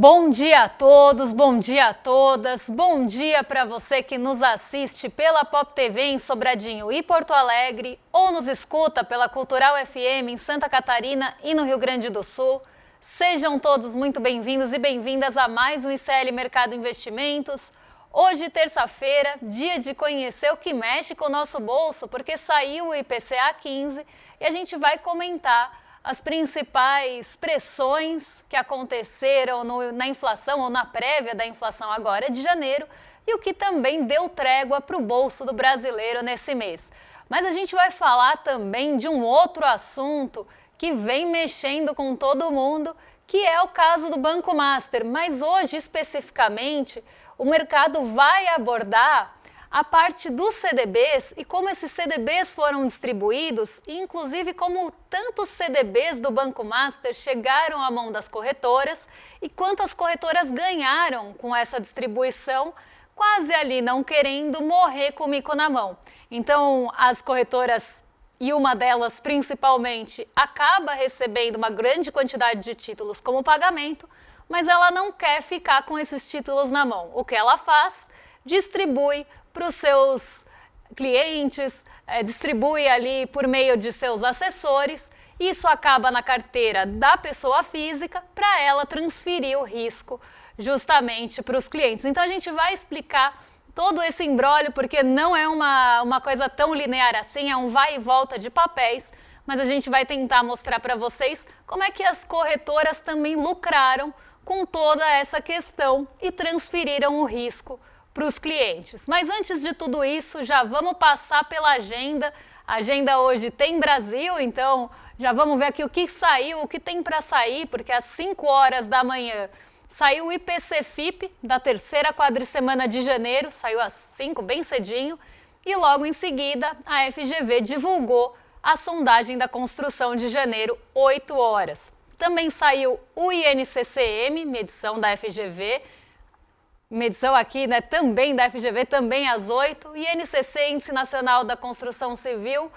Bom dia a todos, bom dia a todas, bom dia para você que nos assiste pela Pop TV em Sobradinho e Porto Alegre ou nos escuta pela Cultural FM em Santa Catarina e no Rio Grande do Sul. Sejam todos muito bem-vindos e bem-vindas a mais um ICL Mercado Investimentos. Hoje, terça-feira, dia de conhecer o que mexe com o nosso bolso, porque saiu o IPCA 15 e a gente vai comentar as principais pressões que aconteceram na inflação ou na prévia da inflação agora de janeiro e o que também deu trégua para o bolso do brasileiro nesse mês. Mas a gente vai falar também de um outro assunto que vem mexendo com todo mundo, que é o caso do Banco Master. Mas hoje, especificamente, o mercado vai abordar a parte dos CDBs e como esses CDBs foram distribuídos, e inclusive como tantos CDBs do Banco Master chegaram à mão das corretoras e quantas corretoras ganharam com essa distribuição, quase ali não querendo morrer com o mico na mão. Então, as corretoras, e uma delas principalmente, acaba recebendo uma grande quantidade de títulos como pagamento, mas ela não quer ficar com esses títulos na mão. O que ela faz? Distribui para os seus clientes, distribui ali por meio de seus assessores. Isso acaba na carteira da pessoa física para ela transferir o risco justamente para os clientes. Então a gente vai explicar todo esse imbróglio, porque não é uma coisa tão linear assim, é um vai e volta de papéis, mas a gente vai tentar mostrar para vocês como é que as corretoras também lucraram com toda essa questão e transferiram o risco para os clientes. Mas antes de tudo isso, já vamos passar pela agenda. A agenda hoje tem Brasil, então já vamos ver aqui o que saiu, o que tem para sair, porque às 5 horas da manhã saiu o IPC-FIP da terceira quadricemana de janeiro, saiu às 5, bem cedinho, e logo em seguida a FGV divulgou a sondagem da construção de janeiro, 8 horas. Também saiu o INCCM, medição da FGV, medição aqui, né, também da FGV, também às 8, e INCC, Índice Nacional da Construção Civil,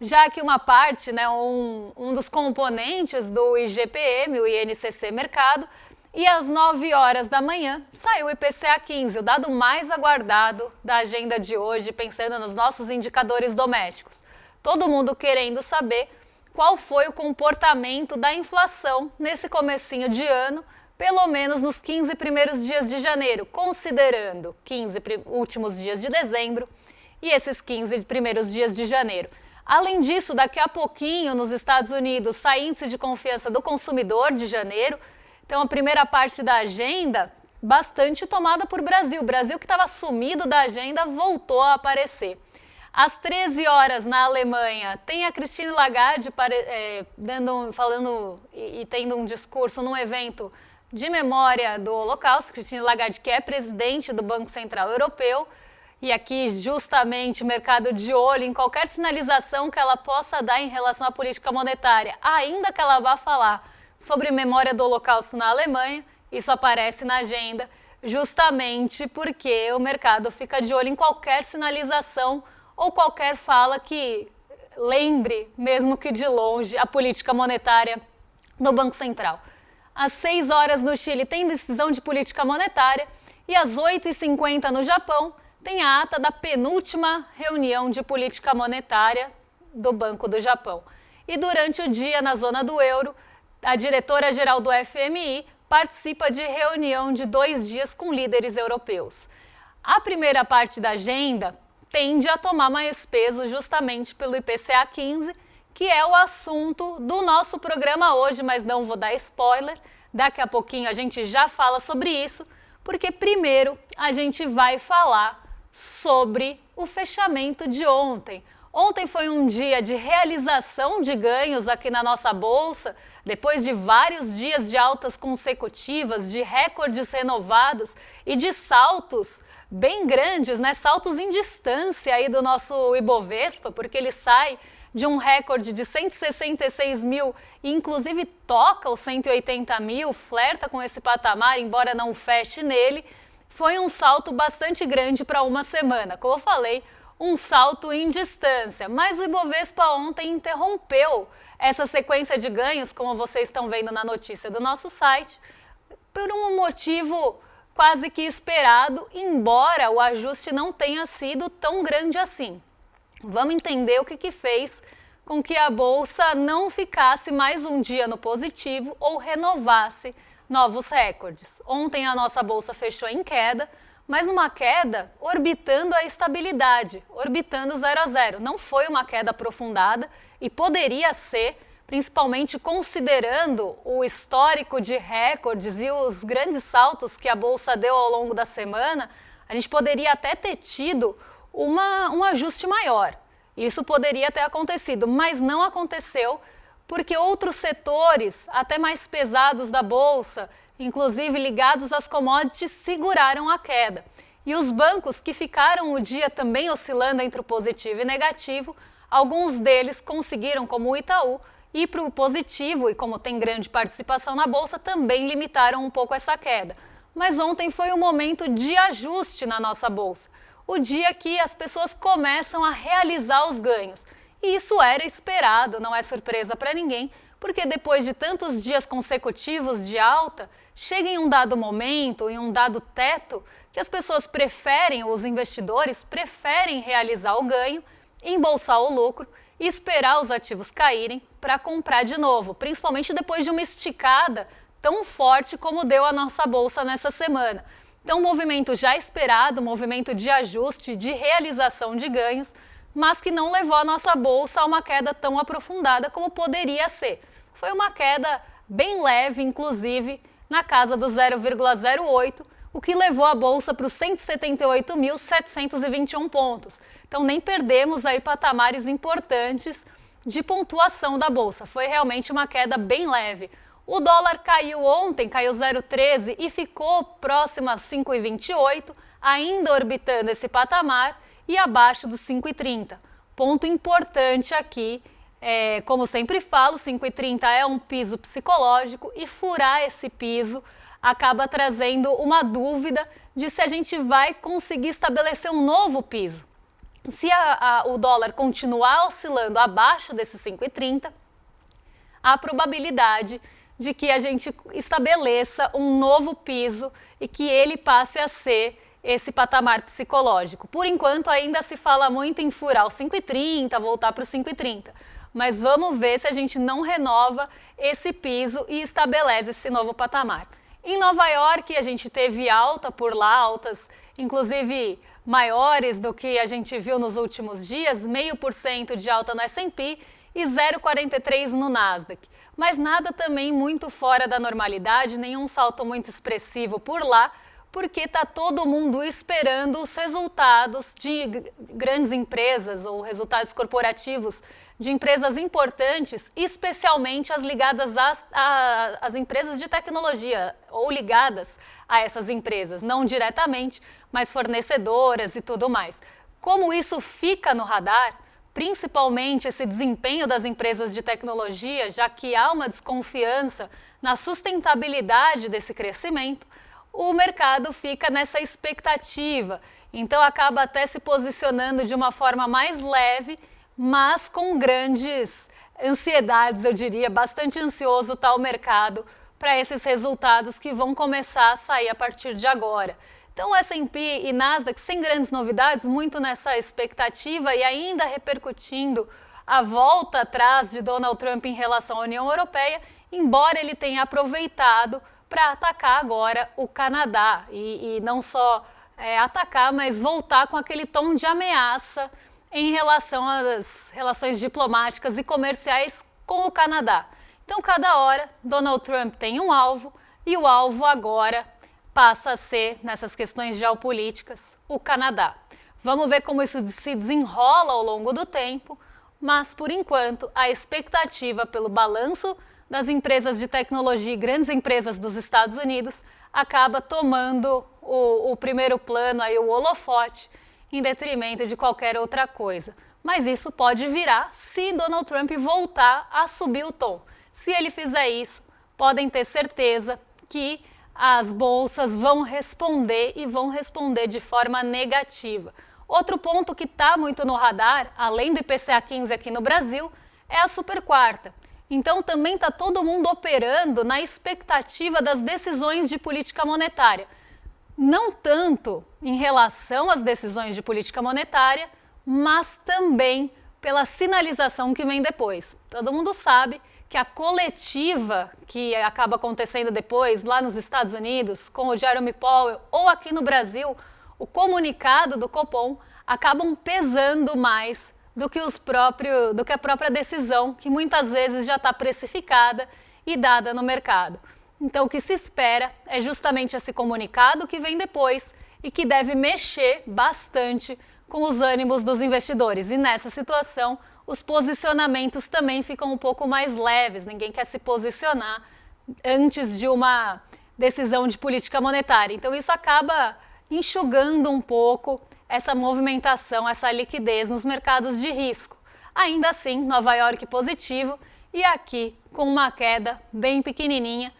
já que uma parte, né, um dos componentes do IGPM, o INCC Mercado, e às 9 horas da manhã saiu o IPCA 15, o dado mais aguardado da agenda de hoje, pensando nos nossos indicadores domésticos. Todo mundo querendo saber qual foi o comportamento da inflação nesse comecinho de ano, pelo menos nos 15 primeiros dias de janeiro, considerando 15 últimos dias de dezembro e esses 15 primeiros dias de janeiro. Além disso, daqui a pouquinho, nos Estados Unidos, sai índice de confiança do consumidor de janeiro. Então, a primeira parte da agenda, bastante tomada por Brasil. O Brasil, que estava sumido da agenda, voltou a aparecer. Às 13 horas, na Alemanha, tem a Christine Lagarde falando e tendo um discurso num evento de memória do Holocausto. Christine Lagarde, que é presidente do Banco Central Europeu, e aqui justamente o mercado de olho em qualquer sinalização que ela possa dar em relação à política monetária, ainda que ela vá falar sobre memória do Holocausto na Alemanha. Isso aparece na agenda justamente porque o mercado fica de olho em qualquer sinalização ou qualquer fala que lembre, mesmo que de longe, a política monetária do Banco Central. Às 6 horas no Chile tem decisão de política monetária e às 8h50 no Japão tem a ata da penúltima reunião de política monetária do Banco do Japão. E durante o dia, na zona do euro, a diretora-geral do FMI participa de reunião de 2 dias com líderes europeus. A primeira parte da agenda tende a tomar mais peso justamente pelo IPCA 15, que é o assunto do nosso programa hoje, mas não vou dar spoiler. Daqui a pouquinho a gente já fala sobre isso, porque primeiro a gente vai falar sobre o fechamento de ontem. Ontem foi um dia de realização de ganhos aqui na nossa bolsa, depois de vários dias de altas consecutivas, de recordes renovados e de saltos bem grandes, né? Saltos em distância aí do nosso Ibovespa, porque ele sai de um recorde de 166 mil e inclusive toca os 180 mil, flerta com esse patamar, embora não feche nele. Foi um salto bastante grande para uma semana. Como eu falei, um salto em distância, mas o Ibovespa ontem interrompeu essa sequência de ganhos, como vocês estão vendo na notícia do nosso site, por um motivo quase que esperado, embora o ajuste não tenha sido tão grande assim. Vamos entender o que fez com que a Bolsa não ficasse mais um dia no positivo ou renovasse novos recordes. Ontem a nossa Bolsa fechou em queda, mas numa queda orbitando a estabilidade, orbitando 0 a 0. Não foi uma queda aprofundada e poderia ser, principalmente considerando o histórico de recordes e os grandes saltos que a Bolsa deu ao longo da semana, a gente poderia até ter tido um ajuste maior. Isso poderia ter acontecido, mas não aconteceu porque outros setores, até mais pesados da Bolsa, inclusive ligados às commodities, seguraram a queda. E os bancos que ficaram o dia também oscilando entre o positivo e negativo, alguns deles conseguiram, como o Itaú, ir para o positivo e, como tem grande participação na Bolsa, também limitaram um pouco essa queda. Mas ontem foi um momento de ajuste na nossa Bolsa, o dia que as pessoas começam a realizar os ganhos. E isso era esperado, não é surpresa para ninguém, porque depois de tantos dias consecutivos de alta, chega em um dado momento, em um dado teto, que as pessoas preferem, os investidores preferem realizar o ganho, embolsar o lucro e esperar os ativos caírem para comprar de novo, principalmente depois de uma esticada tão forte como deu a nossa Bolsa nessa semana. Então, um movimento já esperado, um movimento de ajuste, de realização de ganhos, mas que não levou a nossa Bolsa a uma queda tão aprofundada como poderia ser. Foi uma queda bem leve, inclusive, na casa do 0,08, o que levou a Bolsa para os 178.721 pontos. Então, nem perdemos aí patamares importantes de pontuação da Bolsa. Foi realmente uma queda bem leve. O dólar caiu ontem, caiu 0,13 e ficou próximo a 5,28, ainda orbitando esse patamar e abaixo dos 5,30. Ponto importante aqui, como sempre falo, 5,30 é um piso psicológico e furar esse piso acaba trazendo uma dúvida de se a gente vai conseguir estabelecer um novo piso. Se o dólar continuar oscilando abaixo desses 5,30, há probabilidade de que a gente estabeleça um novo piso e que ele passe a ser esse patamar psicológico. Por enquanto, ainda se fala muito em furar os 5,30, voltar para os 5,30. Mas vamos ver se a gente não renova esse piso e estabelece esse novo patamar. Em Nova York, a gente teve alta por lá, altas inclusive maiores do que a gente viu nos últimos dias, 0,5% de alta no S&P e 0,43% no Nasdaq. Mas nada também muito fora da normalidade, nenhum salto muito expressivo por lá, porque está todo mundo esperando os resultados de grandes empresas ou resultados corporativos de empresas importantes, especialmente as ligadas às empresas de tecnologia ou ligadas a essas empresas, não diretamente, mas fornecedoras e tudo mais. Como isso fica no radar, principalmente esse desempenho das empresas de tecnologia, já que há uma desconfiança na sustentabilidade desse crescimento, o mercado fica nessa expectativa, então acaba até se posicionando de uma forma mais leve, mas com grandes ansiedades, eu diria, bastante ansioso está o mercado para esses resultados que vão começar a sair a partir de agora. Então o S&P e Nasdaq sem grandes novidades, muito nessa expectativa e ainda repercutindo a volta atrás de Donald Trump em relação à União Europeia, embora ele tenha aproveitado para atacar agora o Canadá e não só atacar, mas voltar com aquele tom de ameaça em relação às relações diplomáticas e comerciais com o Canadá. Então, cada hora, Donald Trump tem um alvo e o alvo agora passa a ser, nessas questões geopolíticas, o Canadá. Vamos ver como isso se desenrola ao longo do tempo, mas, por enquanto, a expectativa pelo balanço das empresas de tecnologia e grandes empresas dos Estados Unidos acaba tomando o primeiro plano, aí, o holofote, em detrimento de qualquer outra coisa. Mas isso pode virar se Donald Trump voltar a subir o tom. Se ele fizer isso, podem ter certeza que as bolsas vão responder e vão responder de forma negativa. Outro ponto que está muito no radar, além do IPCA 15 aqui no Brasil, é a super quarta. Então também está todo mundo operando na expectativa das decisões de política monetária. Não tanto em relação às decisões de política monetária, mas também pela sinalização que vem depois. Todo mundo sabe que a coletiva que acaba acontecendo depois lá nos Estados Unidos com o Jerome Powell ou aqui no Brasil, o comunicado do Copom acabam pesando mais do que a própria decisão, que muitas vezes já está precificada e dada no mercado. Então, o que se espera é justamente esse comunicado que vem depois e que deve mexer bastante com os ânimos dos investidores. E nessa situação, os posicionamentos também ficam um pouco mais leves. Ninguém quer se posicionar antes de uma decisão de política monetária. Então, isso acaba enxugando um pouco essa movimentação, essa liquidez nos mercados de risco. Ainda assim, Nova York positivo e aqui com uma queda bem pequenininha,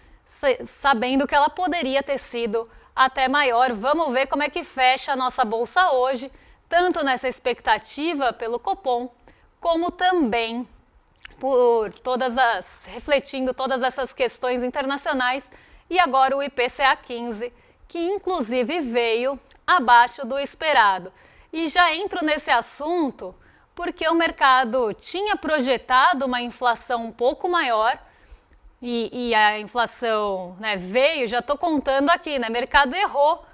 sabendo que ela poderia ter sido até maior. Vamos ver como é que fecha a nossa bolsa hoje, tanto nessa expectativa pelo Copom, como também refletindo todas essas questões internacionais e agora o IPCA 15, que inclusive veio abaixo do esperado. E já entro nesse assunto porque o mercado tinha projetado uma inflação um pouco maior e a inflação, né, veio, já estou contando aqui, né, mercado errou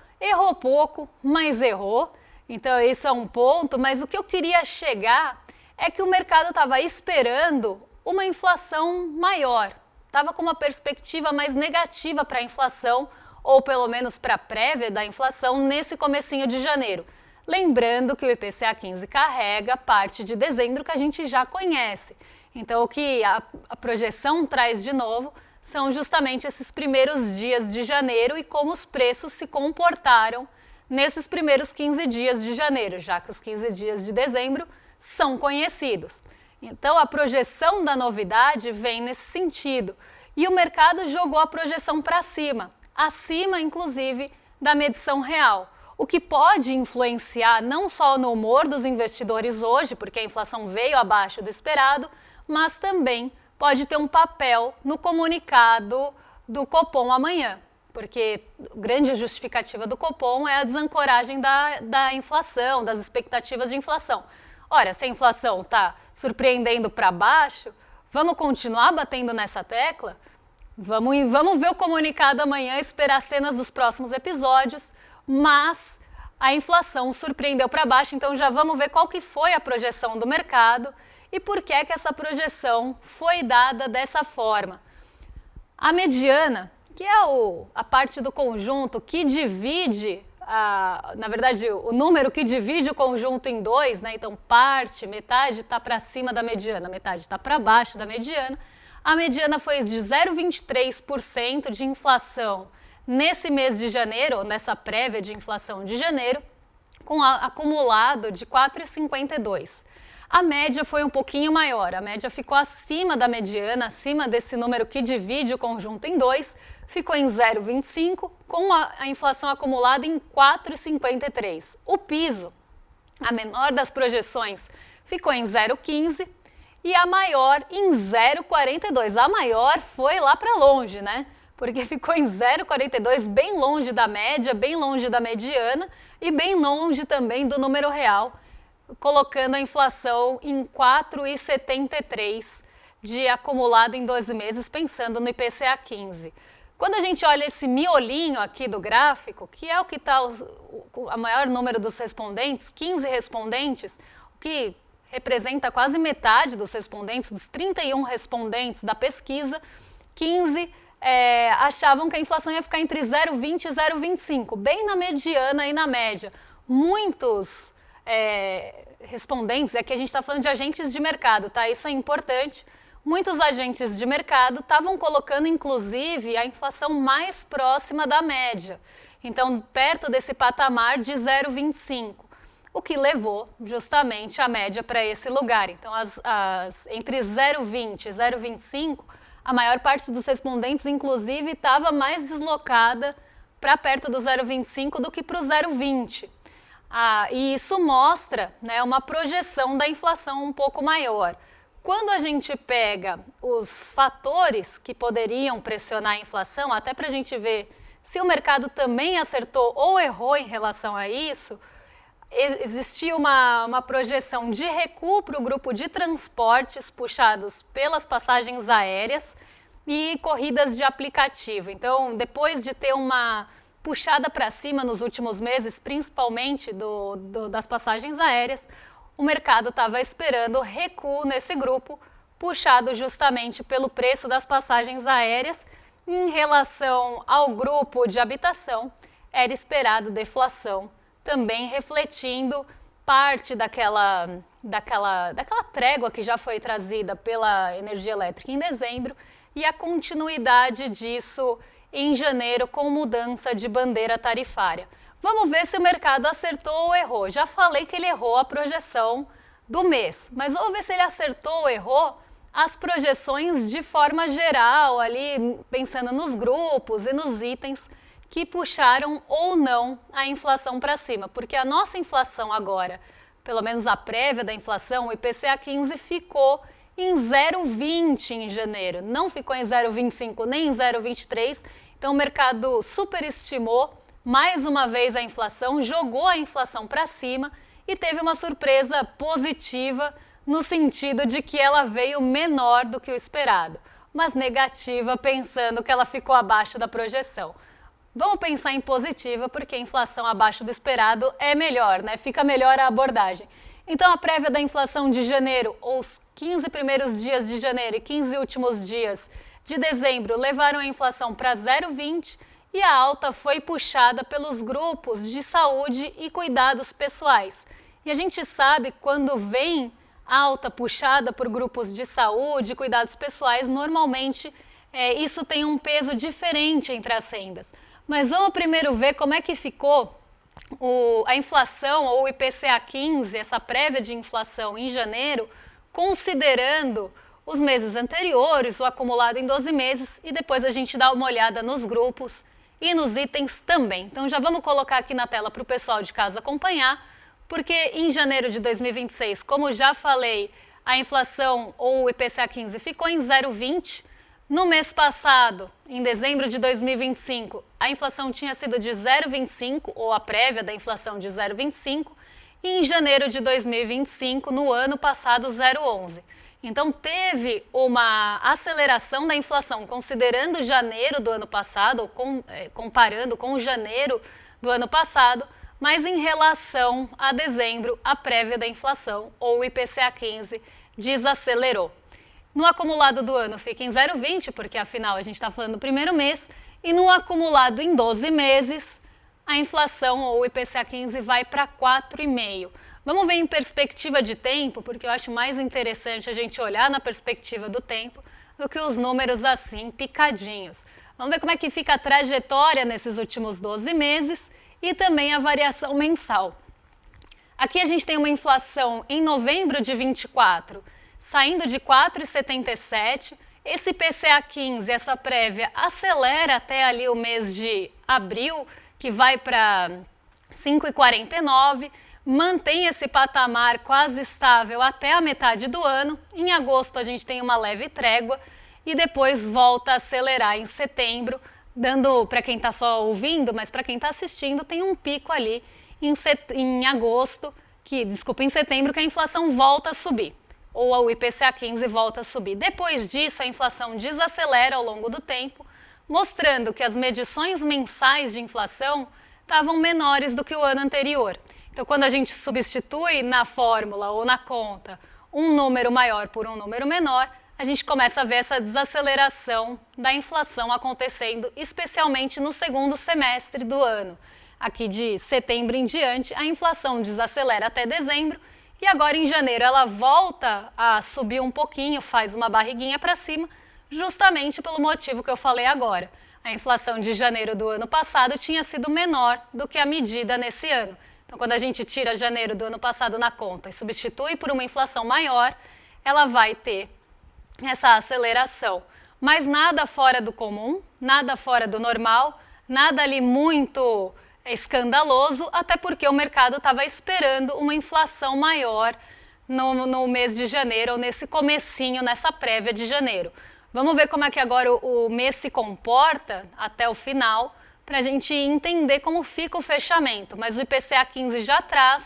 pouco, mas errou. Então isso é um ponto, mas o que eu queria chegar é que o mercado estava esperando uma inflação maior, estava com uma perspectiva mais negativa para a inflação, ou pelo menos para a prévia da inflação nesse comecinho de janeiro. Lembrando que o IPCA 15 carrega parte de dezembro que a gente já conhece. Então o que a projeção traz de novo são justamente esses primeiros dias de janeiro e como os preços se comportaram nesses primeiros 15 dias de janeiro, já que os 15 dias de dezembro são conhecidos. Então a projeção da novidade vem nesse sentido. E o mercado jogou a projeção para cima, acima inclusive da medição real, o que pode influenciar não só no humor dos investidores hoje, porque a inflação veio abaixo do esperado, mas também pode ter um papel no comunicado do Copom amanhã, porque a grande justificativa do Copom é a desancoragem da inflação, das expectativas de inflação. Ora, se a inflação está surpreendendo para baixo, vamos continuar batendo nessa tecla? Vamos ver o comunicado amanhã, esperar cenas dos próximos episódios, mas a inflação surpreendeu para baixo, então já vamos ver qual que foi a projeção do mercado e por que essa projeção foi dada dessa forma. A mediana, que é a parte do conjunto que divide, na verdade, o número que divide o conjunto em dois, né? Então metade está para cima da mediana, metade está para baixo da mediana. A mediana foi de 0,23% de inflação nesse mês de janeiro, nessa prévia de inflação de janeiro, com acumulado de 4,52%. A média foi um pouquinho maior, a média ficou acima da mediana, acima desse número que divide o conjunto em dois, ficou em 0,25%, com a inflação acumulada em 4,53%. O piso, a menor das projeções, ficou em 0,15% e a maior em 0,42%. A maior foi lá para longe, né? Porque ficou em 0,42%, bem longe da média, bem longe da mediana e bem longe também do número real, colocando a inflação em 4,73% de acumulado em 12 meses, pensando no IPCA 15. Quando a gente olha esse miolinho aqui do gráfico, que é o que está a maior número dos respondentes, 15 respondentes, o que representa quase metade dos respondentes, dos 31 respondentes da pesquisa, 15 achavam que a inflação ia ficar entre 0,20 e 0,25, bem na mediana e na média. Muitos respondentes, aqui a gente está falando de agentes de mercado, tá? Isso é importante. Muitos agentes de mercado estavam colocando, inclusive, a inflação mais próxima da média. Então, perto desse patamar de 0,25, o que levou justamente a média para esse lugar. Então, entre 0,20 e 0,25, a maior parte dos respondentes, inclusive, estava mais deslocada para perto do 0,25 do que para o 0,20. E isso mostra, né, uma projeção da inflação um pouco maior. Quando a gente pega os fatores que poderiam pressionar a inflação, até para a gente ver se o mercado também acertou ou errou em relação a isso, existia uma projeção de recuo para o grupo de transportes puxados pelas passagens aéreas e corridas de aplicativo. Então, depois de ter uma puxada para cima nos últimos meses, principalmente das passagens aéreas, o mercado estava esperando recuo nesse grupo, puxado justamente pelo preço das passagens aéreas. Em relação ao grupo de habitação, era esperado deflação, também refletindo parte daquela trégua que já foi trazida pela energia elétrica em dezembro e a continuidade disso em janeiro com mudança de bandeira tarifária. Vamos ver se o mercado acertou ou errou. Já falei que ele errou a projeção do mês, mas vamos ver se ele acertou ou errou as projeções de forma geral, ali pensando nos grupos e nos itens que puxaram ou não a inflação para cima, porque a nossa inflação agora, pelo menos a prévia da inflação, o IPCA 15 ficou em 0,20 em janeiro, não ficou em 0,25 nem em 0,23, então o mercado superestimou mais uma vez a inflação, jogou a inflação para cima e teve uma surpresa positiva no sentido de que ela veio menor do que o esperado, mas negativa pensando que ela ficou abaixo da projeção. Vamos pensar em positiva porque a inflação abaixo do esperado é melhor, né? Fica melhor a abordagem. Então a prévia da inflação de janeiro, ou os 15 primeiros dias de janeiro e 15 últimos dias de dezembro levaram a inflação para 0,20 e a alta foi puxada pelos grupos de saúde e cuidados pessoais. E a gente sabe quando vem alta puxada por grupos de saúde e cuidados pessoais, normalmente isso tem um peso diferente entre as rendas. Mas vamos primeiro ver como é que ficou a inflação ou o IPCA 15, essa prévia de inflação em janeiro, considerando os meses anteriores, o acumulado em 12 meses, e depois a gente dá uma olhada nos grupos e nos itens também. Então já vamos colocar aqui na tela para o pessoal de casa acompanhar, porque em janeiro de 2026, como já falei, a inflação ou o IPCA 15 ficou em 0,20. No mês passado, em dezembro de 2025, a inflação tinha sido de 0,25, ou a prévia da inflação de 0,25, e em janeiro de 2025, no ano passado, 0,11. Então teve uma aceleração da inflação, considerando janeiro do ano passado, ou comparando com janeiro do ano passado, mas em relação a dezembro, a prévia da inflação, ou o IPCA 15, desacelerou. No acumulado do ano fica em 0,20, porque afinal a gente está falando do primeiro mês, e no acumulado em 12 meses, a inflação, ou o IPCA 15, vai para 4,5%. Vamos ver em perspectiva de tempo, porque eu acho mais interessante a gente olhar na perspectiva do tempo do que os números assim, picadinhos. Vamos ver como é que fica a trajetória nesses últimos 12 meses e também a variação mensal. Aqui a gente tem uma inflação em novembro de 24, saindo de 4,77. Esse IPCA 15, essa prévia, acelera até ali o mês de abril, que vai para 5,49, mantém esse patamar quase estável até a metade do ano. Em agosto a gente tem uma leve trégua e depois volta a acelerar em setembro, dando, para quem está só ouvindo, mas para quem está assistindo, tem um pico ali em agosto, em setembro, que a inflação volta a subir, ou o IPCA 15 volta a subir. Depois disso, a inflação desacelera ao longo do tempo, mostrando que as medições mensais de inflação estavam menores do que o ano anterior. Então, quando a gente substitui na fórmula ou na conta um número maior por um número menor, a gente começa a ver essa desaceleração da inflação acontecendo, especialmente no segundo semestre do ano. Aqui de setembro em diante, a inflação desacelera até dezembro e agora em janeiro ela volta a subir um pouquinho, faz uma barriguinha para cima, justamente pelo motivo que eu falei agora. A inflação de janeiro do ano passado tinha sido menor do que a medida nesse ano. Então, quando a gente tira janeiro do ano passado na conta e substitui por uma inflação maior, ela vai ter essa aceleração. Mas nada fora do comum, nada fora do normal, nada ali muito escandaloso, até porque o mercado estava esperando uma inflação maior no mês de janeiro, ou nesse comecinho, nessa prévia de janeiro. Vamos ver como é que agora o mês se comporta até o final, para a gente entender como fica o fechamento. Mas o IPCA 15 já traz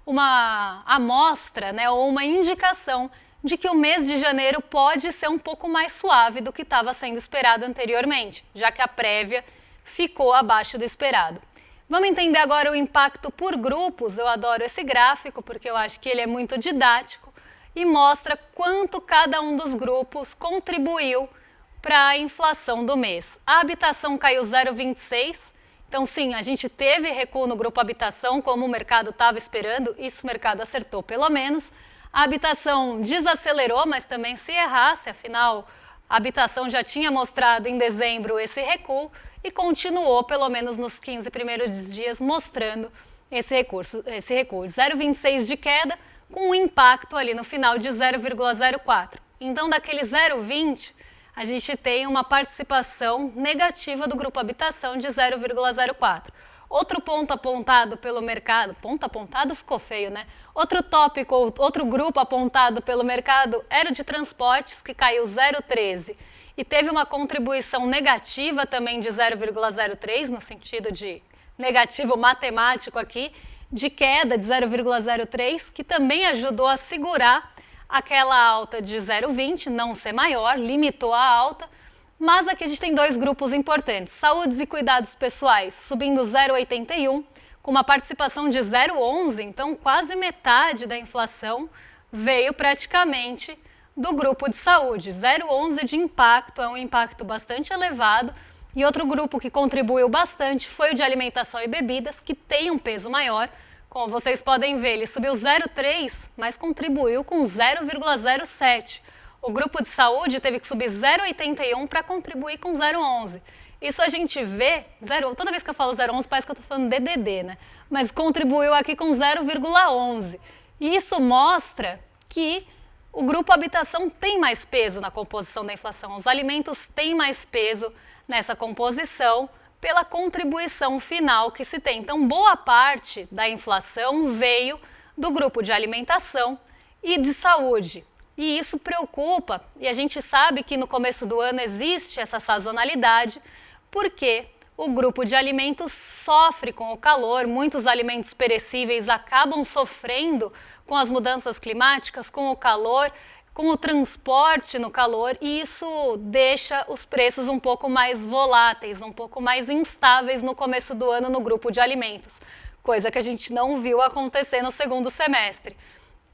uma amostra, né, ou uma indicação de que o mês de janeiro pode ser um pouco mais suave do que estava sendo esperado anteriormente, já que a prévia ficou abaixo do esperado. Vamos entender agora o impacto por grupos. Eu adoro esse gráfico porque eu acho que ele é muito didático e mostra quanto cada um dos grupos contribuiu para a inflação do mês. A habitação caiu 0,26, então sim, a gente teve recuo no grupo habitação, como o mercado estava esperando, isso o mercado acertou pelo menos. A habitação desacelerou, mas também se errasse, afinal, a habitação já tinha mostrado em dezembro esse recuo e continuou, pelo menos nos 15 primeiros dias, mostrando esse recuo. 0,26 de queda, com um impacto ali no final de 0,04. Então, daquele 0,20, a gente tem uma participação negativa do grupo habitação de 0,04. Outro ponto apontado pelo mercado, ponto apontado ficou feio, né? Outro tópico, outro grupo apontado pelo mercado era o de transportes, que caiu 0,13 e teve uma contribuição negativa também de 0,03, no sentido de negativo matemático aqui, de queda de 0,03, que também ajudou a segurar aquela alta de 0,20, não ser maior, limitou a alta. Mas aqui a gente tem dois grupos importantes, saúdes e cuidados pessoais subindo 0,81, com uma participação de 0,11, então quase metade da inflação veio praticamente do grupo de saúde. 0,11 de impacto, é um impacto bastante elevado. E outro grupo que contribuiu bastante foi o de alimentação e bebidas, que tem um peso maior. Como vocês podem ver, ele subiu 0,3, mas contribuiu com 0,07. O grupo de saúde teve que subir 0,81 para contribuir com 0,11. Isso a gente vê, toda vez que eu falo 0,11 parece que eu estou falando DDD, né? Mas contribuiu aqui com 0,11. E isso mostra que o grupo habitação tem mais peso na composição da inflação. Os alimentos têm mais peso nessa composição pela contribuição final que se tem. Então, boa parte da inflação veio do grupo de alimentação e de saúde. E isso preocupa, e a gente sabe que no começo do ano existe essa sazonalidade, porque o grupo de alimentos sofre com o calor, muitos alimentos perecíveis acabam sofrendo com as mudanças climáticas, com o calor, com o transporte no calor, e isso deixa os preços um pouco mais voláteis, um pouco mais instáveis no começo do ano no grupo de alimentos, coisa que a gente não viu acontecer no segundo semestre.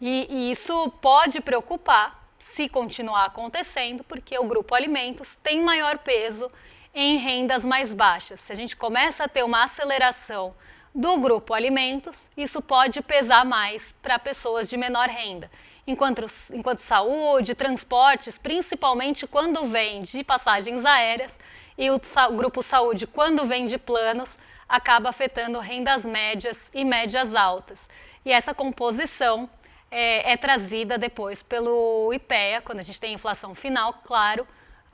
E isso pode preocupar se continuar acontecendo, porque o grupo alimentos tem maior peso em rendas mais baixas. Se a gente começa a ter uma aceleração do grupo alimentos, isso pode pesar mais para pessoas de menor renda. Enquanto saúde, transportes, principalmente quando vem de passagens aéreas, e o grupo saúde, quando vem de planos, acaba afetando rendas médias e médias altas. E essa composição é trazida depois pelo IPEA, quando a gente tem inflação final, claro,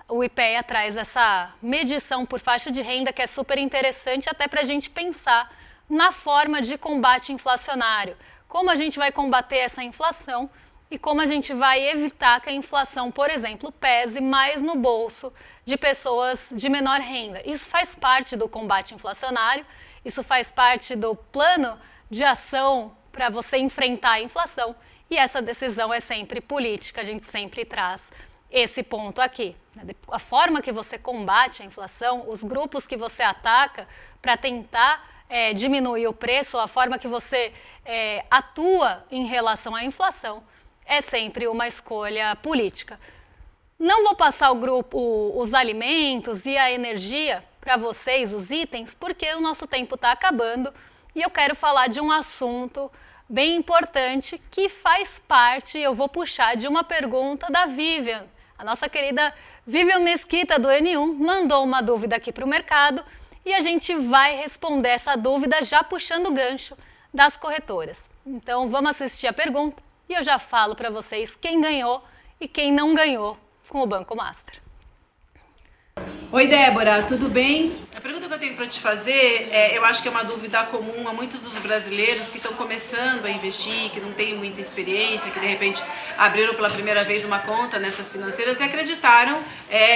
o IPEA traz essa medição por faixa de renda que é super interessante até para a gente pensar na forma de combate inflacionário, como a gente vai combater essa inflação e como a gente vai evitar que a inflação, por exemplo, pese mais no bolso de pessoas de menor renda. Isso faz parte do combate inflacionário, isso faz parte do plano de ação para você enfrentar a inflação, e essa decisão é sempre política, a gente sempre traz esse ponto aqui. A forma que você combate a inflação, os grupos que você ataca para tentar diminuir o preço, a forma que você atua em relação à inflação, é sempre uma escolha política. Não vou passar os alimentos e a energia para vocês, os itens, porque o nosso tempo está acabando e eu quero falar de um assunto bem importante que faz parte, eu vou puxar de uma pergunta da Vivian. A nossa querida Vivian Mesquita do N1 mandou uma dúvida aqui para o mercado e a gente vai responder essa dúvida já puxando o gancho das corretoras. Então vamos assistir a pergunta e eu já falo para vocês quem ganhou e quem não ganhou com o Banco Master. Oi, Débora, tudo bem? A pergunta que eu tenho para te fazer, eu acho que é uma dúvida comum a muitos dos brasileiros que estão começando a investir, que não têm muita experiência, que de repente abriram pela primeira vez uma conta nessas financeiras e acreditaram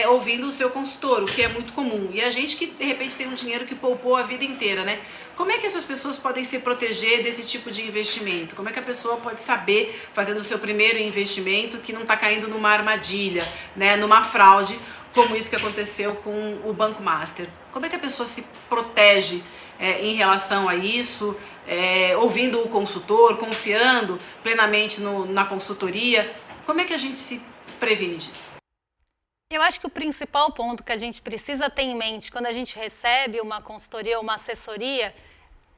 ouvindo o seu consultor, o que é muito comum. E a gente que de repente tem um dinheiro que poupou a vida inteira, né? Como é que essas pessoas podem se proteger desse tipo de investimento? Como é que a pessoa pode saber, fazendo o seu primeiro investimento, que não está caindo numa armadilha, né, numa fraude, como isso que aconteceu com o Banco Master? Como é que a pessoa se protege em relação a isso, ouvindo o consultor, confiando plenamente na consultoria? Como é que a gente se previne disso? Eu acho que o principal ponto que a gente precisa ter em mente quando a gente recebe uma consultoria ou uma assessoria,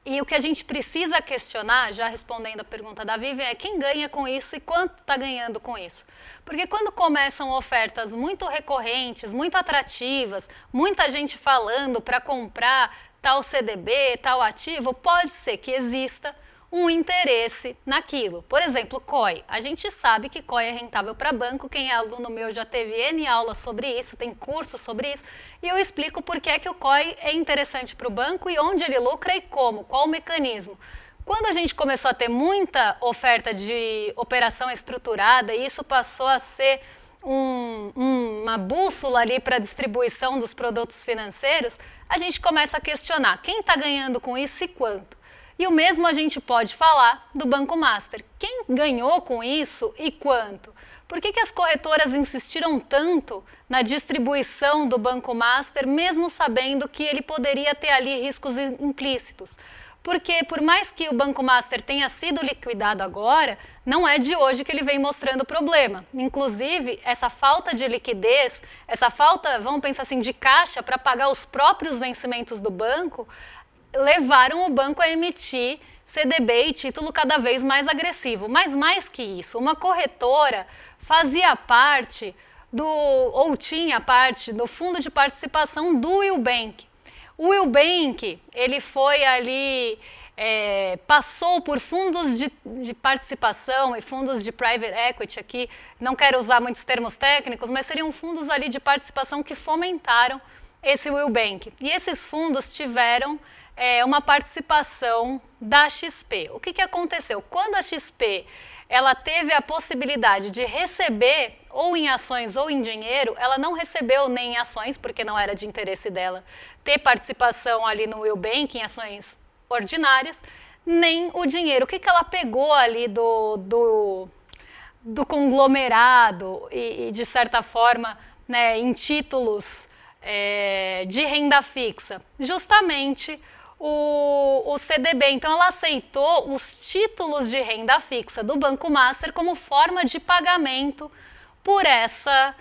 e o que a gente precisa questionar, já respondendo a pergunta da Vivian, é quem ganha com isso e quanto está ganhando com isso. Porque quando começam ofertas muito recorrentes, muito atrativas, muita gente falando para comprar tal CDB, tal ativo, pode ser que exista um interesse naquilo. Por exemplo, COI. A gente sabe que COI é rentável para banco. Quem é aluno meu já teve N aulas sobre isso, tem curso sobre isso. E eu explico por que é que o COI é interessante para o banco e onde ele lucra e como, qual o mecanismo. Quando a gente começou a ter muita oferta de operação estruturada, e isso passou a ser uma bússola ali para a distribuição dos produtos financeiros, a gente começa a questionar quem está ganhando com isso e quanto. E o mesmo a gente pode falar do Banco Master. Quem ganhou com isso e quanto? Por que as corretoras insistiram tanto na distribuição do Banco Master, mesmo sabendo que ele poderia ter ali riscos implícitos? Porque por mais que o Banco Master tenha sido liquidado agora, não é de hoje que ele vem mostrando problema. Inclusive, essa falta de liquidez, essa falta, vamos pensar assim, de caixa para pagar os próprios vencimentos do banco, levaram o banco a emitir CDB e título cada vez mais agressivo. Mas mais que isso, uma corretora fazia parte ou tinha parte do fundo de participação do Will Bank. O Will Bank, ele foi ali, passou por fundos de participação e fundos de private equity aqui, não quero usar muitos termos técnicos, mas seriam fundos ali de participação que fomentaram esse Will Bank. E esses fundos tiveram uma participação da XP. O que aconteceu? Quando a XP ela teve a possibilidade de receber ou em ações ou em dinheiro, ela não recebeu nem em ações, porque não era de interesse dela ter participação ali no Will Bank em ações ordinárias, nem o dinheiro. O que ela pegou ali do conglomerado e de certa forma, né, em títulos de renda fixa? Justamente o CDB. Então ela aceitou os títulos de renda fixa do Banco Master como forma de pagamento por essa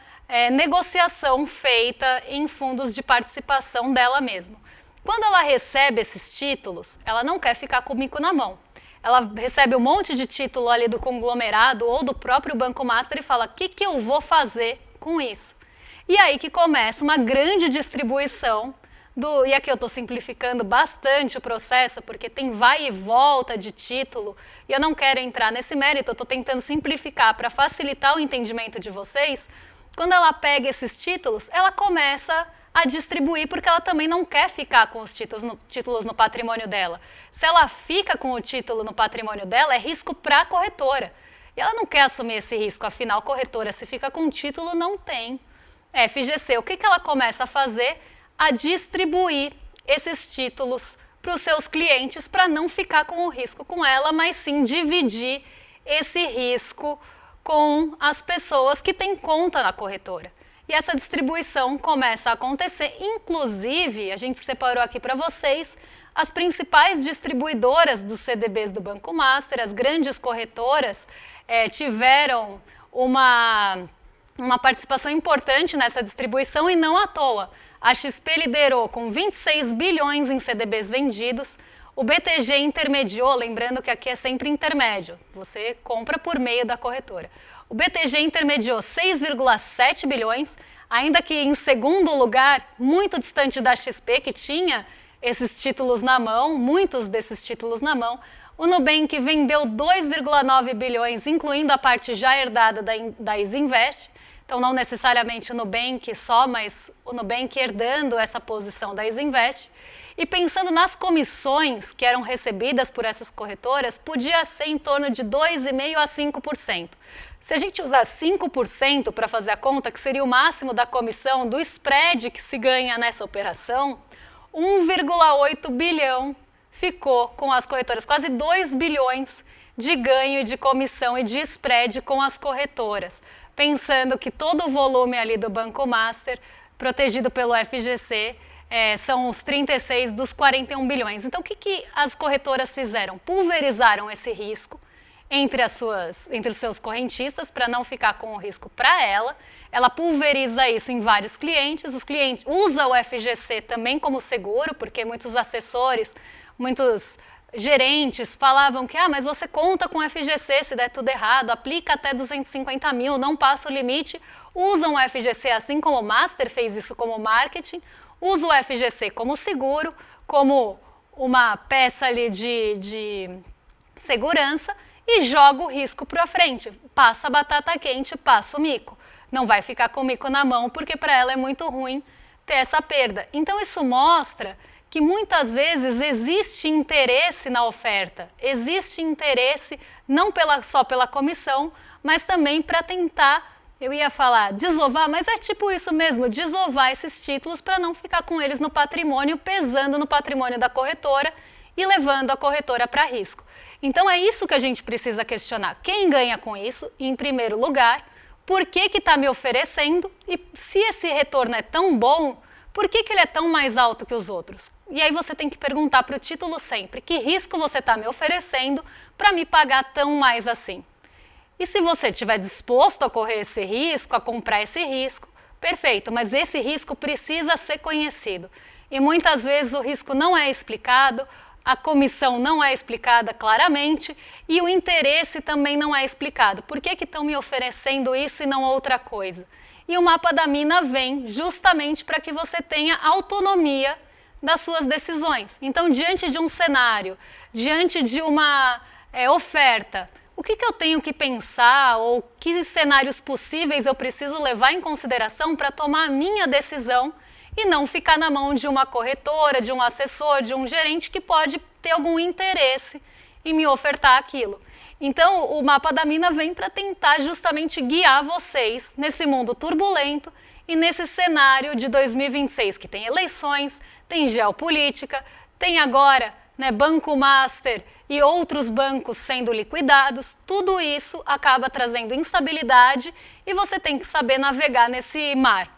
negociação feita em fundos de participação dela mesma. Quando ela recebe esses títulos, ela não quer ficar com o mico na mão. Ela recebe um monte de título ali do conglomerado ou do próprio Banco Master e fala: o que eu vou fazer com isso? E aí que começa uma grande distribuição e aqui eu estou simplificando bastante o processo, porque tem vai e volta de título, e eu não quero entrar nesse mérito, eu estou tentando simplificar para facilitar o entendimento de vocês. Quando ela pega esses títulos, ela começa a distribuir, porque ela também não quer ficar com os títulos no patrimônio dela. Se ela fica com o título no patrimônio dela, é risco para a corretora. E ela não quer assumir esse risco, afinal, corretora, se fica com o título, não tem FGC. O que ela começa a fazer? A distribuir esses títulos para os seus clientes para não ficar com o risco com ela, mas sim dividir esse risco com as pessoas que têm conta na corretora. E essa distribuição começa a acontecer, inclusive, a gente separou aqui para vocês, as principais distribuidoras dos CDBs do Banco Master, as grandes corretoras, tiveram uma participação importante nessa distribuição e não à toa. A XP liderou com 26 bilhões em CDBs vendidos, o BTG intermediou, lembrando que aqui é sempre intermédio, você compra por meio da corretora. O BTG intermediou 6,7 bilhões, ainda que em segundo lugar, muito distante da XP, que tinha esses títulos na mão, muitos desses títulos na mão. O Nubank vendeu 2,9 bilhões, incluindo a parte já herdada da Isinvest. Então, não necessariamente o Nubank só, mas o Nubank herdando essa posição da Isinvest. E pensando nas comissões que eram recebidas por essas corretoras, podia ser em torno de 2,5% a 5%. Se a gente usar 5% para fazer a conta, que seria o máximo da comissão do spread que se ganha nessa operação, 1,8 bilhão ficou com as corretoras, quase 2 bilhões de ganho de comissão e de spread com as corretoras. Pensando que todo o volume ali do Banco Master, protegido pelo FGC, são os 36 dos 41 bilhões. Então, o que as corretoras fizeram? Pulverizaram esse risco entre os seus correntistas para não ficar com o risco para ela. Ela pulveriza isso em vários clientes. Os clientes usam o FGC também como seguro, porque muitos assessores, muitos gerentes falavam que mas você conta com o FGC se der tudo errado, aplica até 250 mil, não passa o limite. Usam o FGC assim como o Master fez isso como marketing. Usa o FGC como seguro, como uma peça ali de segurança e joga o risco para frente. Passa a batata quente, passa o mico. Não vai ficar com o mico na mão, porque para ela é muito ruim ter essa perda. Então isso mostra que muitas vezes existe interesse na oferta, existe interesse não só pela comissão, mas também para tentar, eu ia falar desovar, mas é tipo isso mesmo, desovar esses títulos para não ficar com eles no patrimônio, pesando no patrimônio da corretora e levando a corretora para risco. Então é isso que a gente precisa questionar. Quem ganha com isso? E, em primeiro lugar, por que está me oferecendo? E se esse retorno é tão bom, por que ele é tão mais alto que os outros? E aí você tem que perguntar para o título sempre, que risco você está me oferecendo para me pagar tão mais assim? E se você estiver disposto a correr esse risco, a comprar esse risco, perfeito, mas esse risco precisa ser conhecido. E muitas vezes o risco não é explicado, a comissão não é explicada claramente e o interesse também não é explicado. Por que estão me oferecendo isso e não outra coisa? E o mapa da mina vem justamente para que você tenha autonomia das suas decisões. Então, diante de um cenário, diante de uma oferta, o que eu tenho que pensar ou que cenários possíveis eu preciso levar em consideração para tomar a minha decisão e não ficar na mão de uma corretora, de um assessor, de um gerente que pode ter algum interesse em me ofertar aquilo. Então, o mapa da mina vem para tentar justamente guiar vocês nesse mundo turbulento e nesse cenário de 2026, que tem eleições, tem geopolítica, tem agora Banco Master e outros bancos sendo liquidados. Tudo isso acaba trazendo instabilidade e você tem que saber navegar nesse mar.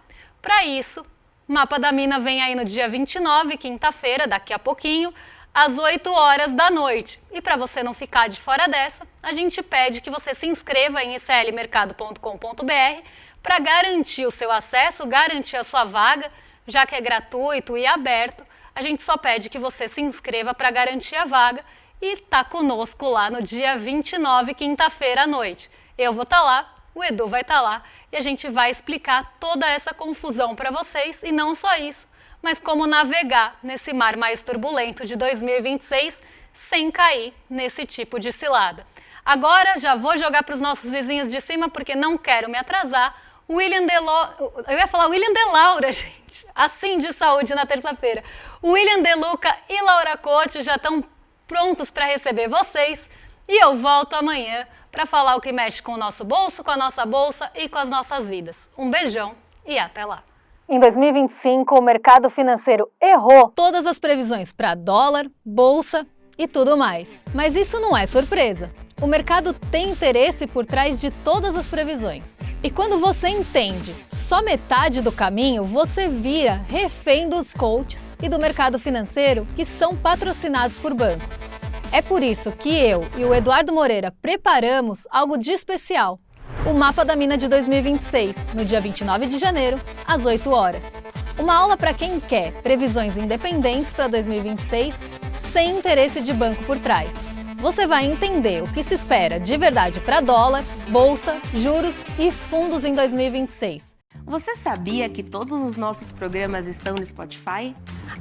Para isso, o mapa da mina vem aí no dia 29, quinta-feira, daqui a pouquinho, às 8 horas da noite. E para você não ficar de fora dessa, a gente pede que você se inscreva em iclmercado.com.br para garantir o seu acesso, garantir a sua vaga, já que é gratuito e aberto. A gente só pede que você se inscreva para garantir a vaga e tá conosco lá no dia 29, quinta-feira à noite. Eu vou estar lá, o Edu vai estar lá e a gente vai explicar toda essa confusão para vocês e não só isso, mas como navegar nesse mar mais turbulento de 2026 sem cair nesse tipo de cilada. Agora já vou jogar para os nossos vizinhos de cima porque não quero me atrasar. Eu ia falar William De Laura, gente, assim de saúde na terça-feira. William De Luca e Laura Cote já estão prontos para receber vocês e eu volto amanhã para falar o que mexe com o nosso bolso, com a nossa bolsa e com as nossas vidas. Um beijão e até lá! Em 2025, o mercado financeiro errou todas as previsões para dólar, bolsa e tudo mais. Mas isso não é surpresa. O mercado tem interesse por trás de todas as previsões. E quando você entende só metade do caminho, você vira refém dos coaches e do mercado financeiro que são patrocinados por bancos. É por isso que eu e o Eduardo Moreira preparamos algo de especial. O Mapa da Mina de 2026, no dia 29 de janeiro, às 8 horas. Uma aula para quem quer previsões independentes para 2026, sem interesse de banco por trás. Você vai entender o que se espera de verdade para dólar, bolsa, juros e fundos em 2026. Você sabia que todos os nossos programas estão no Spotify?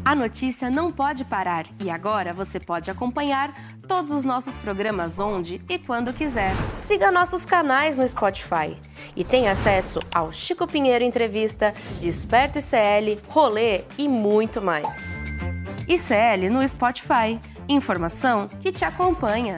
A notícia não pode parar e agora você pode acompanhar todos os nossos programas onde e quando quiser. Siga nossos canais no Spotify e tenha acesso ao Chico Pinheiro Entrevista, Desperta ICL, Rolê e muito mais. ICL no Spotify. Informação que te acompanha.